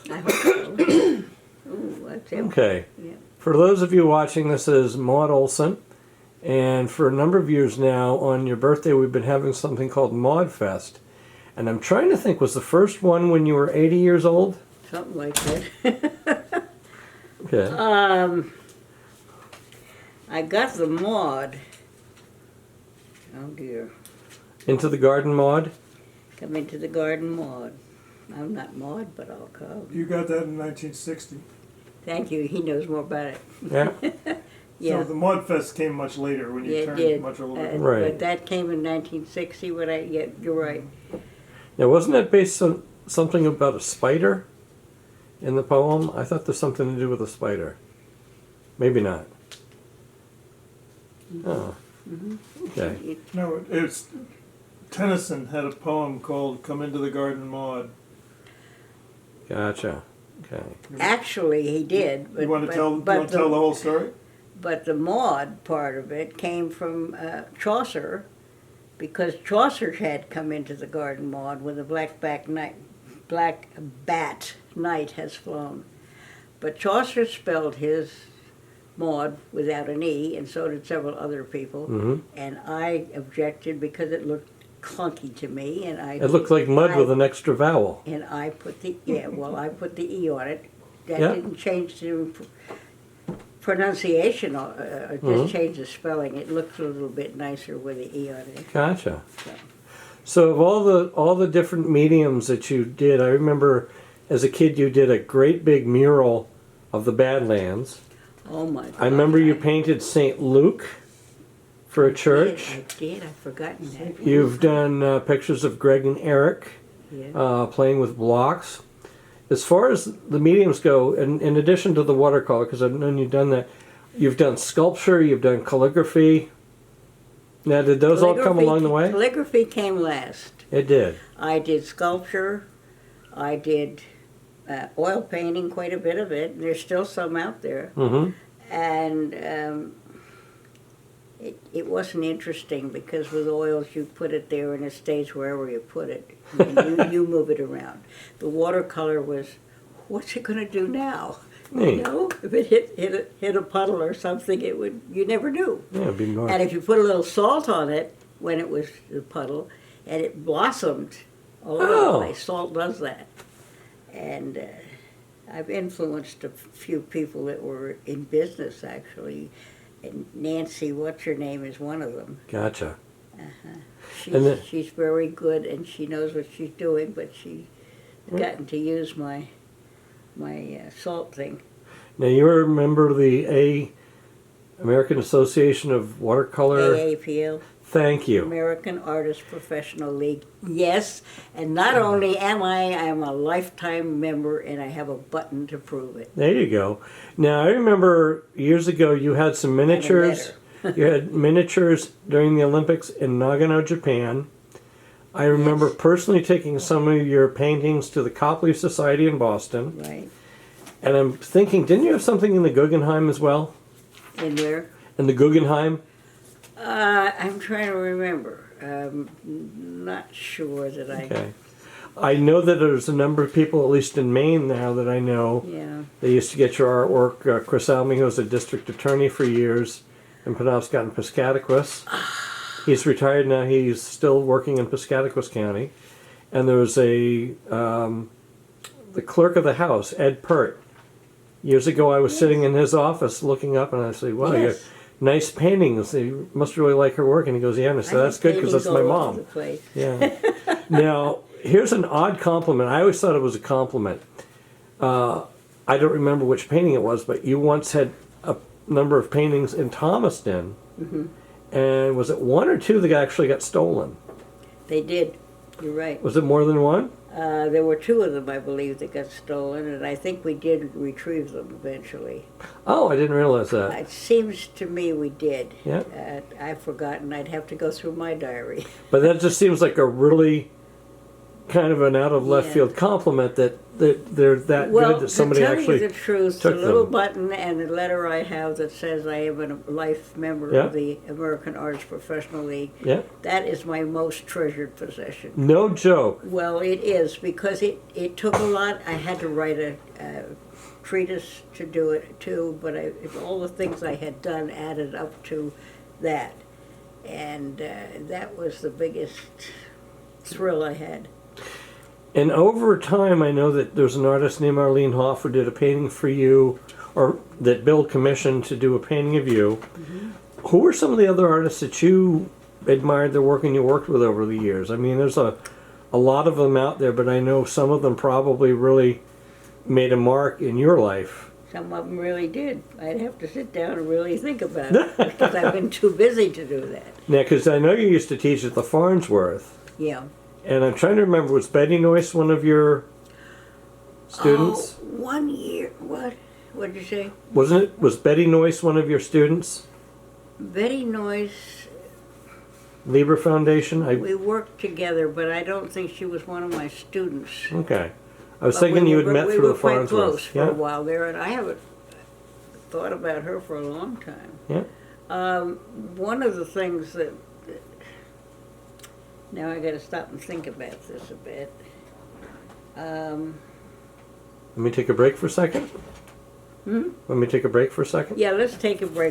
I hope so. Ooh, that's it. Okay. Yeah. For those of you watching, this is Maude Olsen. And for a number of years now, on your birthday, we've been having something called Maude Fest. And I'm trying to think, was the first one when you were 80 years old? Something like that. Okay. I got the Maude. Oh dear. Into the Garden Maude? Come into the garden, Maude. I'm not Maude, but I'll come. You got that in 1960. Thank you. He knows more about it. Yeah. Yeah. So the Mud Fest came much later when you Yeah, it turned did. much older. Right. But that came in 1960 when yeah, you're right. Now, wasn't that based on something about a spider in the poem? I thought there's something to do with a spider. Maybe not. Oh. Okay. No, it's Tennyson had a poem called "Come Into the Garden, Maud." Gotcha. Okay. Actually, he did. You want to tell the whole story? But the Maude part of it came from Chaucer, because Chaucer had come into the garden Maude when the black bat night has flown. But Chaucer spelled his Maude without an E, and so did several other people. Mm-hmm. And I objected because it looked clunky to me, and It looked like mud with an extra vowel. And I put the I put the E on it. That Yeah. didn't change the pronunciation, just changed the spelling. It looks a little bit nicer with the E on it. Gotcha. So. So of all the different mediums that you did, I remember as a kid you did a great big mural of the Badlands. Oh my God! I remember you painted St. Luke for a church. I did. I've forgotten that. You've done pictures of Greg and Eric Yeah. playing with blocks. As far as the mediums go, in addition to the watercolor, because I've known you've done that, you've done sculpture, you've done calligraphy. Now, did those all come along the way? Calligraphy came last. It did. I did sculpture. I did oil painting, quite a bit of it. There's still some out there. Mm-hmm. And it wasn't interesting because with oils you put it there and it stays wherever you put it. And you move it around. The watercolor was, what's it going to do now? Neat. You know, if it hit a puddle or something, you never knew. Yeah, it'd be more. And if you put a little salt on it when it was the puddle, and it blossomed all over the place. Salt does that. And I've influenced a few people that were in business, actually. And Nancy, what's her name, is one of them. Gotcha. She's very good, and she knows what she's doing, but she's gotten to use my salt thing. Now, you're a member of the American Association of Watercolor. AAPL. Thank you. American Artists Professional League. Yes, and not only am I'm a lifetime member, and I have a button to prove it. There you go. Now, I remember years ago you had some miniatures. You had miniatures during the Olympics in Nagano, Japan. I remember personally taking some of your paintings to the Copley Society in Boston. Right. And I'm thinking, didn't you have something in the Guggenheim as well? In there? In the Guggenheim? I'm trying to remember. Not sure that I... Okay. I know that there's a number of people, at least in Maine now, that I know. Yeah. They used to get your artwork. Chris Almy, who was a district attorney for years in Penobscot and Piscataquis. He's retired now. He's still working in Piscataquis County. And there was the clerk of the house, Ed Pert. Years ago, I was sitting in his office looking up, and I said, wow, you have nice paintings. You must really like her work. And he goes, yeah. And I said, that's good, because that's my mom. Yeah. Now, here's an odd compliment. I always thought it was a compliment. I don't remember which painting it was, but you once had a number of paintings in Thomaston. Mm-hmm. And was it one or two that actually got stolen? They did. You're right. Was it more than one? There were two of them, I believe, that got stolen, and I think we did retrieve them eventually. Oh, I didn't realize that. It seems to me we did. Yeah. I've forgotten. I'd have to go through my diary. But that just seems like a really kind of an out of left Yeah. field compliment that they're that Well, good that somebody to tell actually. you the truth, took the little them. button and the letter I have that says I am a life member Yeah. of the American Arts Professional League, Yeah. that is my most treasured possession. No joke. Well, it is, because it took a lot. I had to write a treatise to do it too, but all the things I had done added up to that. And that was the biggest thrill I had. And over time, I know that there's an artist named Arlene Hoff who did a painting for you, or that Bill commissioned to do a painting of you. Mm-hmm. Who were some of the other artists that you admired their work and you worked with over the years? I mean, there's a lot of them out there, but I know some of them probably really made a mark in your life. Some of them really did. I'd have to sit down and really think about it, because I've been too busy to do that. Now, because I know you used to teach at the Farnsworth, Yeah. and I'm trying to remember, was Betty Noyce one of your students? Oh, 1 year. What? What did you say? Wasn't it? Was Betty Noyce one of your students? Betty Noyce. Lieber Foundation? We worked together, but I don't think she was one of my students. Okay. I was But thinking we you were- had met we through were the quite Farnsworth. close for Yeah. a while there, and I haven't thought about her for a long time. Yeah. One of the things that now I got to stop and think about this a bit. Let me take a break for a second. Hmm? Let me take a break for a second. Yeah, let's take a break.